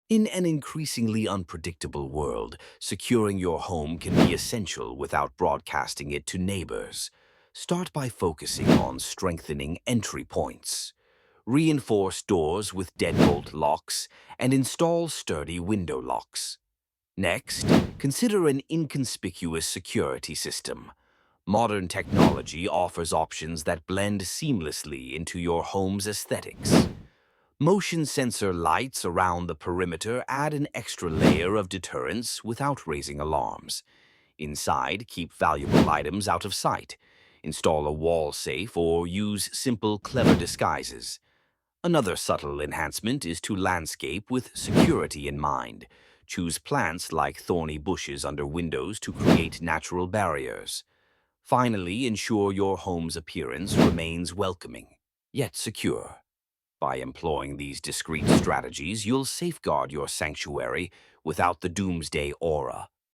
In an increasingly unpredictable world, securing your home can be essential without broadcasting it to neighbors. Start by focusing on strengthening entry points. Reinforce doors with deadbolt locks and install sturdy window locks. Next, consider an inconspicuous security system. Modern technology offers options that blend seamlessly into your home's aesthetics. Motion sensor lights around the perimeter add an extra layer of deterrence without raising alarms. Inside, keep valuable items out of sight. Install a wall safe or use simple, clever disguises. Another subtle enhancement is to landscape with security in mind. Choose plants like thorny bushes under windows to create natural barriers. Finally, ensure your home's appearance remains welcoming, yet secure. By employing these discreet strategies, you'll safeguard your sanctuary without the doomsday aura.